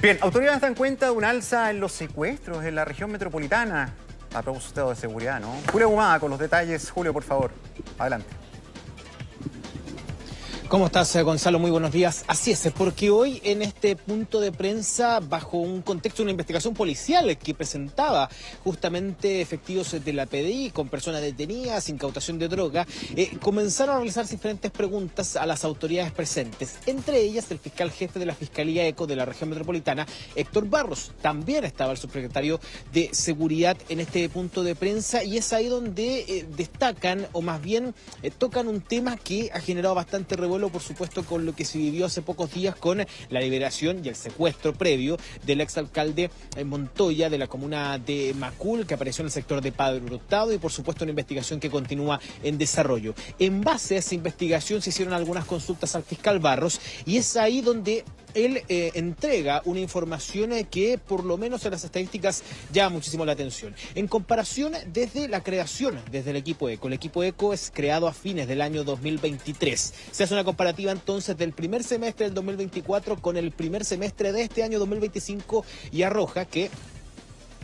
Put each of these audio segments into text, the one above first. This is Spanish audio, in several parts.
Bien, autoridades dan cuenta de un alza en los secuestros en la región metropolitana. A propósito de seguridad, ¿no? Julio Ahumada con los detalles. Julio, por favor, adelante. ¿Cómo estás, Gonzalo? Muy buenos días. Así es, porque hoy en este punto de prensa, bajo un contexto de una investigación policial que presentaba justamente efectivos de la PDI con personas detenidas, incautación de droga, comenzaron a realizar diferentes preguntas a las autoridades presentes. Entre ellas, el fiscal jefe de la Fiscalía ECO de la región metropolitana, Héctor Barros. También estaba el subsecretario de Seguridad en este punto de prensa y es ahí donde destacan, o más bien tocan un tema que ha generado bastante revuelo, por supuesto, con lo que se vivió hace pocos días con la liberación y el secuestro previo del exalcalde Montoya de la comuna de Macul, que apareció en el sector de Padre Hurtado, y por supuesto una investigación que continúa en desarrollo. En base a esa investigación se hicieron algunas consultas al fiscal Barros y es ahí donde él entrega una información que por lo menos en las estadísticas llama muchísimo la atención. En comparación desde la creación, desde el equipo ECO. El equipo ECO es creado a fines del año 2023. Se hace una comparativa entonces del primer semestre del 2024 con el primer semestre de este año 2025 y arroja que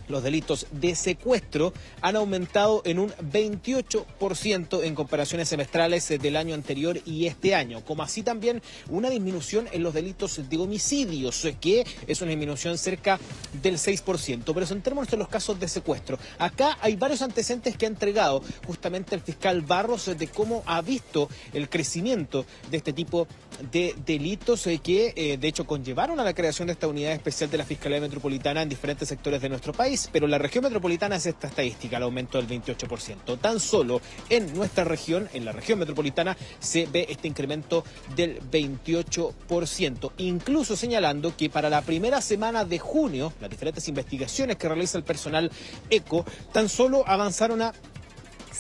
los delitos de secuestro han aumentado en un 28% en comparaciones semestrales del año anterior y este año, como así también una disminución en los delitos de homicidios, que es una disminución cerca del 6%. Pero centrémonos en los casos de secuestro. Acá hay varios antecedentes que ha entregado justamente el fiscal Barros de cómo ha visto el crecimiento de este tipo de delitos que de hecho conllevaron a la creación de esta unidad especial de la Fiscalía Metropolitana en diferentes sectores de nuestro país. Pero la región metropolitana es esta estadística, el aumento del 28%. Tan solo en nuestra región, en la región metropolitana, se ve este incremento del 28%. Incluso señalando que para la primera semana de junio, las diferentes investigaciones que realiza el personal ECO, tan solo avanzaron a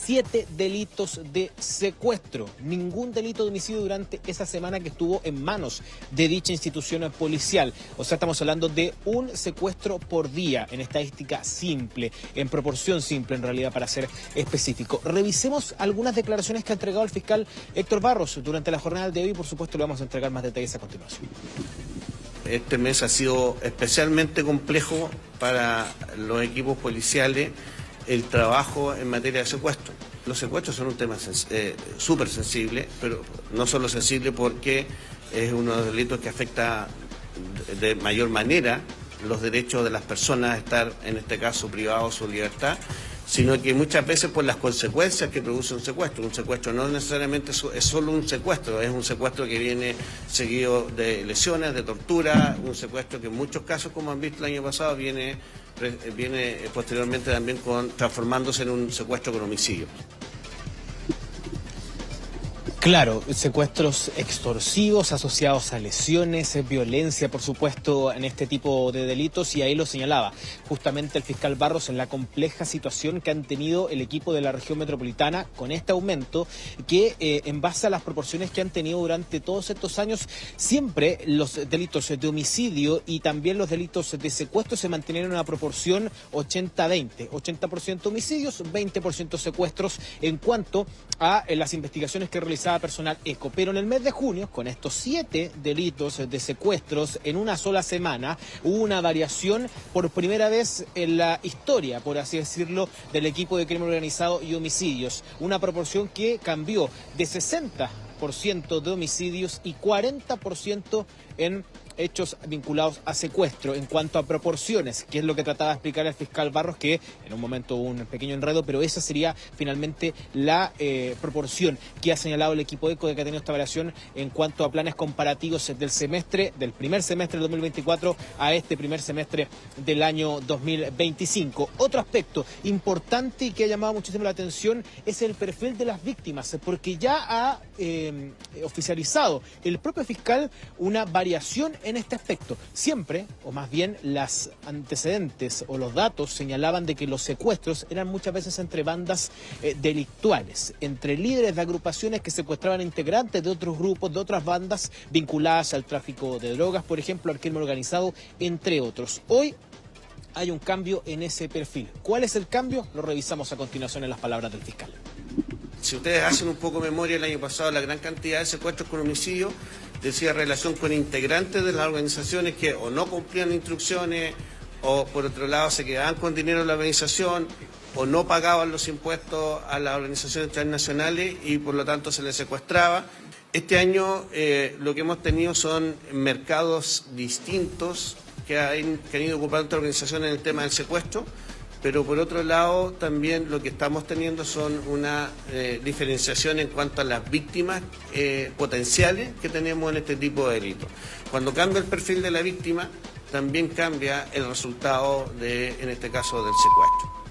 7 delitos de secuestro, ningún delito de homicidio durante esa semana que estuvo en manos de dicha institución policial. O sea, estamos hablando de un secuestro por día en estadística simple, en proporción simple en realidad para ser específico. Revisemos algunas declaraciones que ha entregado el fiscal Héctor Barros durante la jornada de hoy y por supuesto le vamos a entregar más detalles a continuación. Este mes ha sido especialmente complejo para los equipos policiales el trabajo en materia de secuestro. Los secuestros son un tema súper sensible, pero no solo sensible porque es uno de los delitos que afecta de mayor manera los derechos de las personas a estar, en este caso, privados de su libertad, sino que muchas veces por las consecuencias que produce un secuestro. Un secuestro no necesariamente es solo un secuestro, es un secuestro que viene seguido de lesiones, de tortura, un secuestro que en muchos casos, como han visto el año pasado, viene posteriormente también transformándose en un secuestro con homicidio. Claro, secuestros extorsivos asociados a lesiones, violencia, por supuesto, en este tipo de delitos, y ahí lo señalaba justamente el fiscal Barros en la compleja situación que han tenido el equipo de la región metropolitana con este aumento, que en base a las proporciones que han tenido durante todos estos años, siempre los delitos de homicidio y también los delitos de secuestro se mantenieron en una proporción 80-20, 80% homicidios, 20% secuestros en cuanto a las investigaciones que realizaba personal ECO. Pero en el mes de junio, con estos 7 delitos de secuestros en una sola semana, hubo una variación por primera vez en la historia, por así decirlo, del equipo de crimen organizado y homicidios. Una proporción que cambió de 60% de homicidios y 40% en hechos vinculados a secuestro. En cuanto a proporciones, que es lo que trataba de explicar el fiscal Barros, que en un momento hubo un pequeño enredo, pero esa sería finalmente la proporción que ha señalado el equipo ECO de que ha tenido esta variación en cuanto a planes comparativos del primer semestre del 2024 a este primer semestre del año 2025. Otro aspecto importante y que ha llamado muchísimo la atención es el perfil de las víctimas, porque ya ha oficializado el propio fiscal una variación en este aspecto. Siempre, o más bien las antecedentes o los datos señalaban de que los secuestros eran muchas veces entre bandas delictuales, entre líderes de agrupaciones que secuestraban integrantes de otros grupos, de otras bandas vinculadas al tráfico de drogas, por ejemplo, al crimen organizado, entre otros. Hoy hay un cambio en ese perfil. ¿Cuál es el cambio? Lo revisamos a continuación en las palabras del fiscal. Si ustedes hacen un poco de memoria, el año pasado la gran cantidad de secuestros con homicidio decía relación con integrantes de las organizaciones que o no cumplían instrucciones, o por otro lado se quedaban con dinero en la organización, o no pagaban los impuestos a las organizaciones transnacionales y por lo tanto se les secuestraba. Este año lo que hemos tenido son mercados distintos que han ido ocupando esta organización en el tema del secuestro, pero por otro lado también lo que estamos teniendo son una diferenciación en cuanto a las víctimas potenciales que tenemos en este tipo de delitos. Cuando cambia el perfil de la víctima, también cambia el resultado en este caso, del secuestro.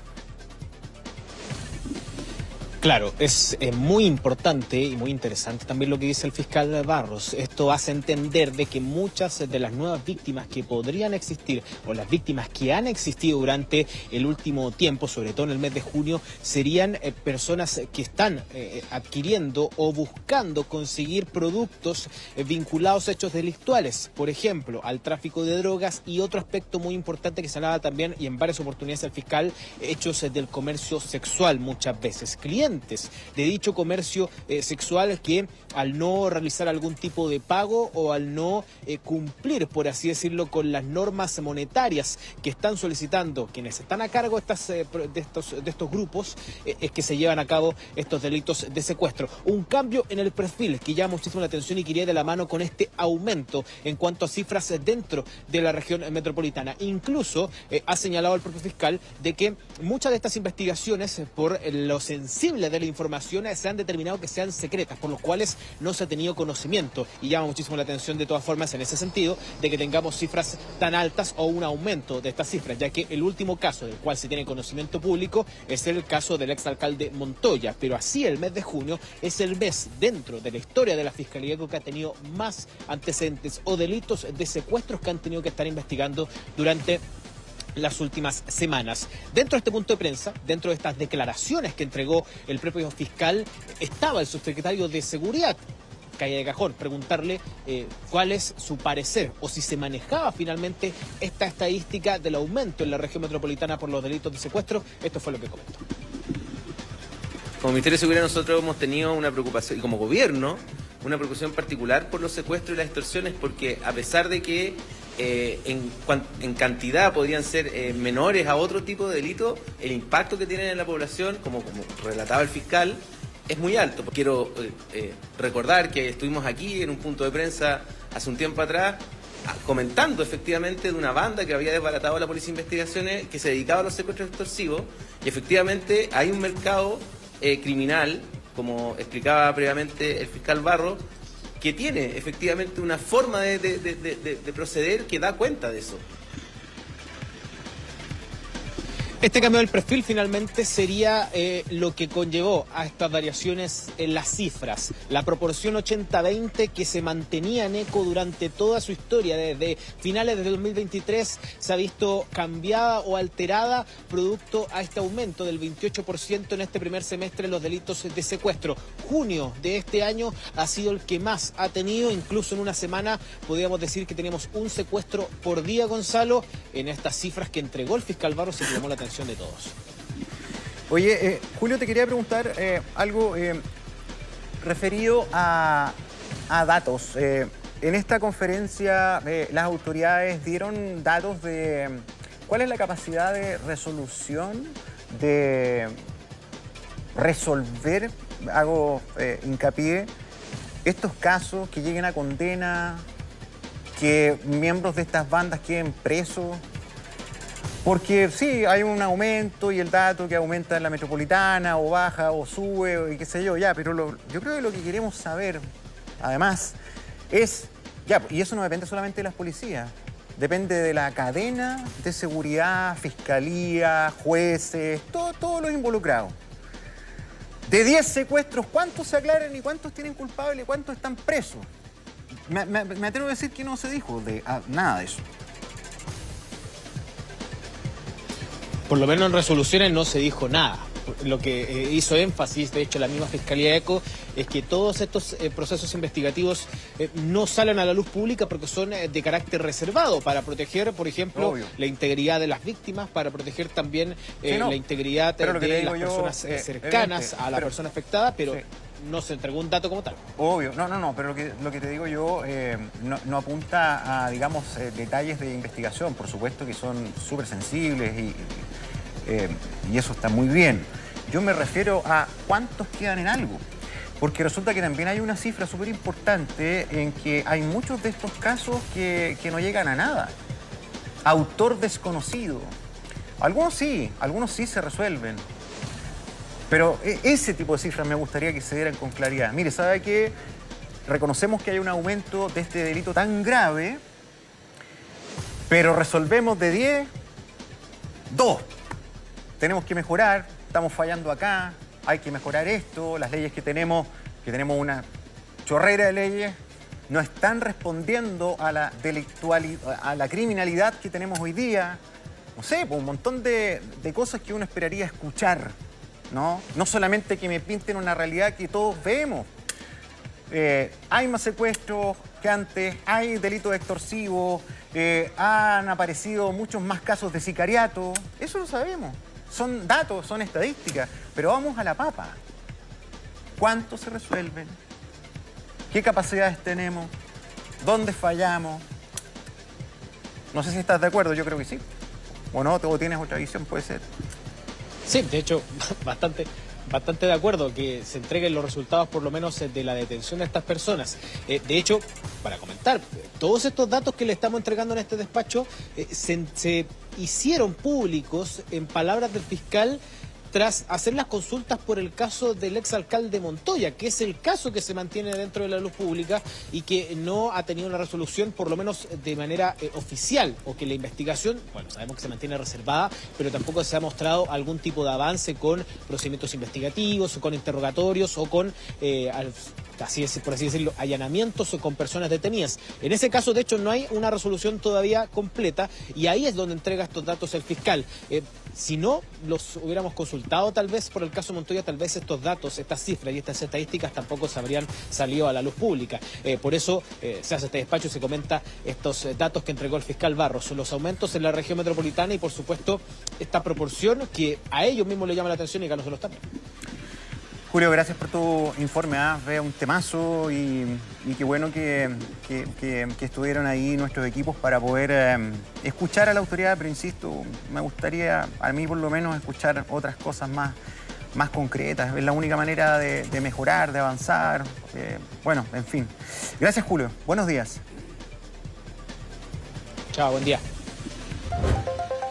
Claro, es muy importante y muy interesante también lo que dice el fiscal Barros. Esto hace entender de que muchas de las nuevas víctimas que podrían existir o las víctimas que han existido durante el último tiempo, sobre todo en el mes de junio, serían personas que están adquiriendo o buscando conseguir productos vinculados a hechos delictuales, por ejemplo, al tráfico de drogas y otro aspecto muy importante que se hablaba también y en varias oportunidades el fiscal, hechos del comercio sexual muchas veces. Clientes de dicho comercio sexual que al no realizar algún tipo de pago o al no cumplir, por así decirlo, con las normas monetarias que están solicitando quienes están a cargo de estos grupos, es que se llevan a cabo estos delitos de secuestro. Un cambio en el perfil que llama muchísimo la atención y que iría de la mano con este aumento en cuanto a cifras dentro de la región metropolitana. Incluso ha señalado el propio fiscal de que muchas de estas investigaciones, por lo sensible de la información, se han determinado que sean secretas, por los cuales no se ha tenido conocimiento, y llama muchísimo la atención de todas formas en ese sentido de que tengamos cifras tan altas o un aumento de estas cifras, ya que el último caso del cual se tiene conocimiento público es el caso del exalcalde Montoya, pero así el mes de junio es el mes dentro de la historia de la Fiscalía que ha tenido más antecedentes o delitos de secuestros que han tenido que estar investigando durante las últimas semanas. Dentro de este punto de prensa, dentro de estas declaraciones que entregó el propio fiscal, estaba el subsecretario de Seguridad, calle de cajón, preguntarle cuál es su parecer o si se manejaba finalmente esta estadística del aumento en la región metropolitana por los delitos de secuestro. Esto fue lo que comentó. Como Ministerio de Seguridad nosotros hemos tenido una preocupación, y como gobierno, una preocupación particular por los secuestros y las extorsiones, porque a pesar de que en cantidad podrían ser menores a otro tipo de delitos, el impacto que tienen en la población, como relataba el fiscal, es muy alto. Quiero recordar que estuvimos aquí en un punto de prensa hace un tiempo atrás comentando efectivamente de una banda que había desbaratado a la Policía de Investigaciones que se dedicaba a los secuestros extorsivos, y efectivamente hay un mercado criminal, como explicaba previamente el fiscal Barro, que tiene efectivamente una forma de proceder que da cuenta de eso. Este cambio del perfil finalmente sería lo que conllevó a estas variaciones en las cifras. La proporción 80-20 que se mantenía en ECO durante toda su historia, desde finales de 2023, se ha visto cambiada o alterada producto a este aumento del 28% en este primer semestre en los delitos de secuestro. Junio de este año ha sido el que más ha tenido, incluso en una semana podríamos decir que tenemos un secuestro por día, Gonzalo, en estas cifras que entregó el fiscal Barros y que llamó la atención de todos. Oye, Julio, te quería preguntar algo referido a datos. En esta conferencia las autoridades dieron datos de cuál es la capacidad de resolución, de resolver, hago hincapié, estos casos que lleguen a condena, que miembros de estas bandas queden presos. Porque sí, hay un aumento y el dato que aumenta en la metropolitana o baja o sube y qué sé yo, ya, pero yo creo que lo que queremos saber, además, es, ya, y eso no depende solamente de las policías, depende de la cadena de seguridad, fiscalía, jueces, todos los involucrados. De 10 secuestros, ¿cuántos se aclaran y cuántos tienen culpables y cuántos están presos? Me atrevo a decir que no se dijo nada de eso. Por lo menos en resoluciones no se dijo nada. Lo que hizo énfasis, de hecho, la misma Fiscalía ECO, es que todos estos procesos investigativos no salen a la luz pública porque son de carácter reservado para proteger, por ejemplo, la integridad de las víctimas, para proteger también la integridad de las personas cercanas a la persona afectada, pero no se entregó un dato como tal. Obvio, no, pero lo que te digo yo no apunta a, digamos, detalles de investigación, por supuesto que son súper sensibles y eso está muy bien. Yo me refiero a cuántos quedan en algo, porque resulta que también hay una cifra súper importante en que hay muchos de estos casos que no llegan a nada. Autor desconocido. Algunos sí se resuelven. Pero ese tipo de cifras me gustaría que se dieran con claridad. Mire, ¿sabe qué? Reconocemos que hay un aumento de este delito tan grave, pero resolvemos de 10, 2. Tenemos que mejorar, estamos fallando acá, hay que mejorar esto, las leyes que tenemos una chorrera de leyes, no están respondiendo a la a la criminalidad que tenemos hoy día. No sé, pues un montón de cosas que uno esperaría escuchar. ¿No? No solamente que me pinten una realidad que todos vemos. Hay más secuestros que antes, hay delitos extorsivos, han aparecido muchos más casos de sicariato. Eso lo sabemos. Son datos, son estadísticas. Pero vamos a la papa. ¿Cuántos se resuelven? ¿Qué capacidades tenemos? ¿Dónde fallamos? No sé si estás de acuerdo, yo creo que sí. O no, o tienes otra visión, puede ser. Sí, de hecho, bastante de acuerdo que se entreguen los resultados por lo menos de la detención de estas personas. De hecho, para comentar, todos estos datos que le estamos entregando en este despacho se hicieron públicos en palabras del fiscal tras hacer las consultas por el caso del exalcalde Montoya, que es el caso que se mantiene dentro de la luz pública y que no ha tenido una resolución, por lo menos de manera oficial, o que la investigación, bueno, sabemos que se mantiene reservada, pero tampoco se ha mostrado algún tipo de avance con procedimientos investigativos, o con interrogatorios, o con, por así decirlo, allanamientos o con personas detenidas. En ese caso, de hecho, no hay una resolución todavía completa y ahí es donde entrega estos datos el fiscal. Si no los hubiéramos consultado tal vez por el caso Montoya, tal vez estos datos, estas cifras y estas estadísticas tampoco se habrían salido a la luz pública. Por eso se hace este despacho y se comenta estos datos que entregó el fiscal Barros, los aumentos en la región metropolitana y por supuesto esta proporción que a ellos mismos les llama la atención y que a nosotros también. Julio, gracias por tu informe. Veo un temazo y qué bueno que estuvieron ahí nuestros equipos para poder escuchar a la autoridad, pero insisto, me gustaría a mí por lo menos escuchar otras cosas más concretas. Es la única manera de mejorar, de avanzar. Bueno, en fin. Gracias, Julio. Buenos días. Chao, buen día.